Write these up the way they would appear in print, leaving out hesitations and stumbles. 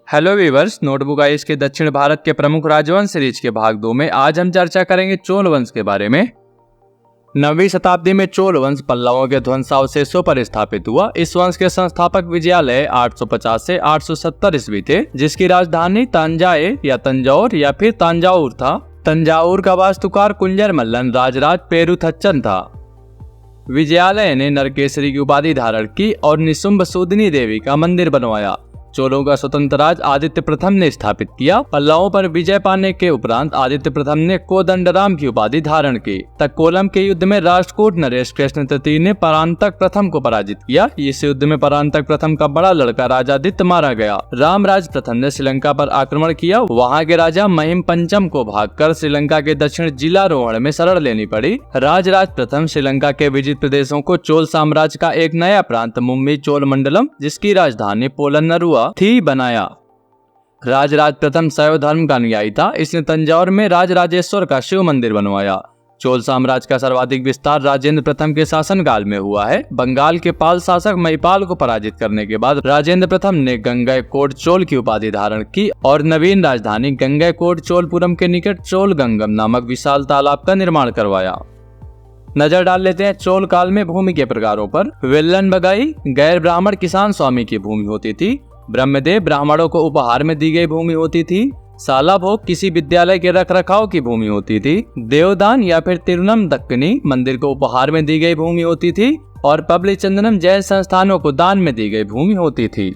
Hello viewers, notebook ice के दक्षिण भारत के प्रमुख राजवंश सीरीज के भाग 2 में आज हम चर्चा करेंगे चोल वंश के बारे में। 9वीं शताब्दी में चोल वंश पल्लवों के ध्वंसावशेषों पर स्थापित हुआ। इस वंश के संस्थापक विजयालय 850 से 870 ईस्वी थे, जिसकी राजधानी तंजाए या तंजौर या फिर तंजाउर था। तंजाउर का वास्तुकार कुंजर मल्लन राजराज पेरुथच्चन था। विजयालय ने नरकेसरी की उपाधि धारण की और निशुंभ सूदनी देवी का मंदिर बनवाया। चोलों का स्वतंत्र राज आदित्य प्रथम ने स्थापित किया। पल्लवों पर विजय पाने के उपरांत आदित्य प्रथम ने कोदंडराम की उपाधि धारण की। तक्कोलम के युद्ध में राष्ट्रकूट नरेश कृष्ण तृतीय ने परांतक प्रथम को पराजित किया। इस युद्ध में परांतक प्रथम का बड़ा लड़का राजादित्य मारा गया। रामराज प्रथम ने श्रीलंका पर आक्रमण किया। वहां के राजा महिम पंचम को भागकर श्रीलंका के दक्षिण जिलारोहण में शरण लेनी पड़ी। राजराज प्रथम श्रीलंका के विजित प्रदेशों को चोल साम्राज्य का एक नया प्रांत मुंबई चोल मंडलम, जिसकी राजधानी पोलन्नरुआ थी, बनाया। राजराज प्रथम शैव धर्म का अनुयायी था। इसने तंजौर में राजराजेश्वर का शिव मंदिर बनवाया। चोल साम्राज्य का सर्वाधिक विस्तार राजेंद्र प्रथम के शासनकाल में हुआ है। बंगाल के पाल शासक महिपाल को पराजित करने के बाद राजेंद्र प्रथम ने गंगैकोंड चोल की उपाधि धारण की और नवीन राजधानी गंगैकोंड चोलपुरम के निकट चोल गंगम नामक विशाल तालाब का निर्माण करवाया। नजर डाल लेते हैं चोल काल में भूमि के प्रकारों पर। वेल्लन बगाई गैर ब्राह्मण किसान स्वामी की भूमि होती थी। ब्रह्मदेव ब्राह्मणों को उपहार में दी गई भूमि होती थी। साला भोग किसी विद्यालय के रखरखाव की भूमि होती थी। देवदान या फिर तिरुनम दक्कनी मंदिर को उपहार में दी गई भूमि होती थी और पबली चंदनम जैन संस्थानों को दान में दी गई भूमि होती थी।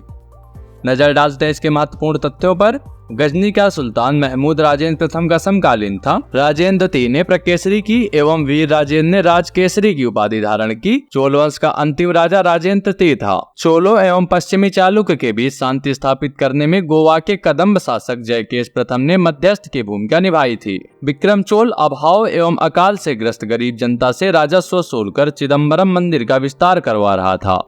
नजर डालते हैं इसके महत्वपूर्ण तथ्यों पर। गजनी का सुल्तान महमूद राजेंद्र प्रथम का समकालीन था। राजेंद्र द्वितीय ने प्रकेसरी की एवं वीर राजेंद्र ने राजकेसरी की उपाधि धारण की। चोल वंश का अंतिम राजा राजेंद्र तृतीय था। चोलों एवं पश्चिमी चालुक्य के बीच शांति स्थापित करने में गोवा के कदम्ब शासक जयकेश प्रथम ने मध्यस्थ की भूमिका निभाई थी। विक्रम चोल अभाव एवं अकाल से ग्रस्त गरीब जनता से राजस्व वसूल कर चिदम्बरम मंदिर का विस्तार करवा रहा था।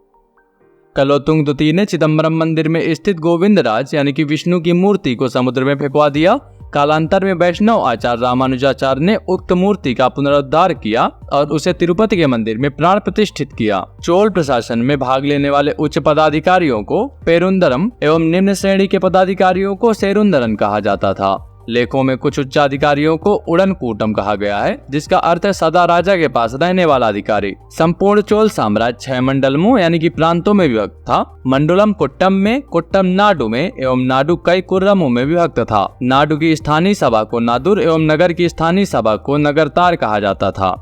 कलोतुंग द्वितीय ने चिदम्बरम मंदिर में स्थित गोविंदराज यानी कि विष्णु की मूर्ति को समुद्र में फेंकवा दिया। कालांतर में वैष्णव आचार्य रामानुजाचार्य ने उक्त मूर्ति का पुनरुद्धार किया और उसे तिरुपति के मंदिर में प्राण प्रतिष्ठित किया। चोल प्रशासन में भाग लेने वाले उच्च पदाधिकारियों को पेरुंदरम एवं निम्न श्रेणी के पदाधिकारियों को सेरुंदरन कहा जाता था। लेखों में कुछ उच्चाधिकारियों को उड़नकूटम कहा गया है, जिसका अर्थ है सदा राजा के पास रहने वाला अधिकारी। संपूर्ण चोल साम्राज्य 6 मंडलमों यानी कि प्रांतों में विभक्त था। मंडलम कुट्टम में, कुट्टम नाडु में एवं नाडु कई कुर्रमों में विभक्त था। नाडु की स्थानीय सभा को नादुर एवं नगर की स्थानीय सभा को नगरतार कहा जाता था।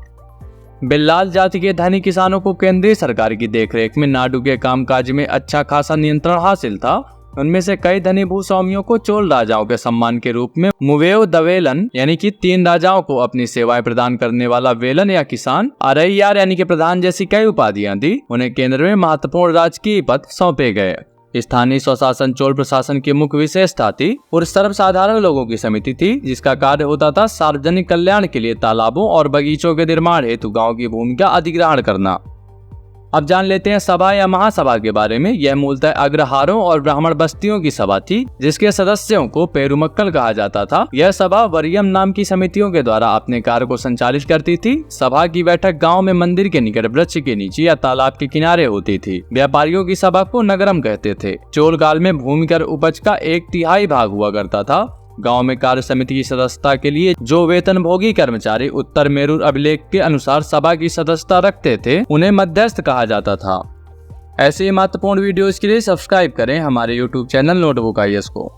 बिल्लाल जाति के धनी किसानों को केंद्रीय सरकार की देखरेख में नाडु के कामकाज में अच्छा खासा नियंत्रण हासिल था। उनमें से कई धनी भूस्वामियों को चोल राजाओं के सम्मान के रूप में मुवेव दवेलन यानी कि 3 राजाओं को अपनी सेवाएं प्रदान करने वाला वेलन या किसान, अरैयार यानी कि प्रधान जैसी कई उपाधियां दी। उन्हें केंद्र में महत्वपूर्ण राजकीय पद सौंपे गए। स्थानीय स्वशासन चोल प्रशासन की मुख्य विशेषता थी और सर्वसाधारण लोगों की समिति थी, जिसका कार्य होता था सार्वजनिक कल्याण के लिए तालाबों और बगीचों के निर्माण हेतु गाँव की भूमि का अधिग्रहण करना। अब जान लेते हैं सभा या महासभा के बारे में। यह मूलतः अग्रहारों और ब्राह्मण बस्तियों की सभा थी, जिसके सदस्यों को पेरुमक्कल कहा जाता था। यह सभा वरियम नाम की समितियों के द्वारा अपने कार्य को संचालित करती थी। सभा की बैठक गांव में मंदिर के निकट वृक्ष के नीचे या तालाब के किनारे होती थी। व्यापारियों की सभा को नगरम कहते थे। चोल काल में भूमि कर उपज का 1/3 भाग हुआ करता था। गांव में कार्य समिति की सदस्यता के लिए जो वेतनभोगी कर्मचारी उत्तर मेरूर अभिलेख के अनुसार सभा की सदस्यता रखते थे, उन्हें मध्यस्थ कहा जाता था। ऐसे ही महत्वपूर्ण वीडियोस के लिए सब्सक्राइब करें हमारे YouTube चैनल नोटबुक आईएएस को।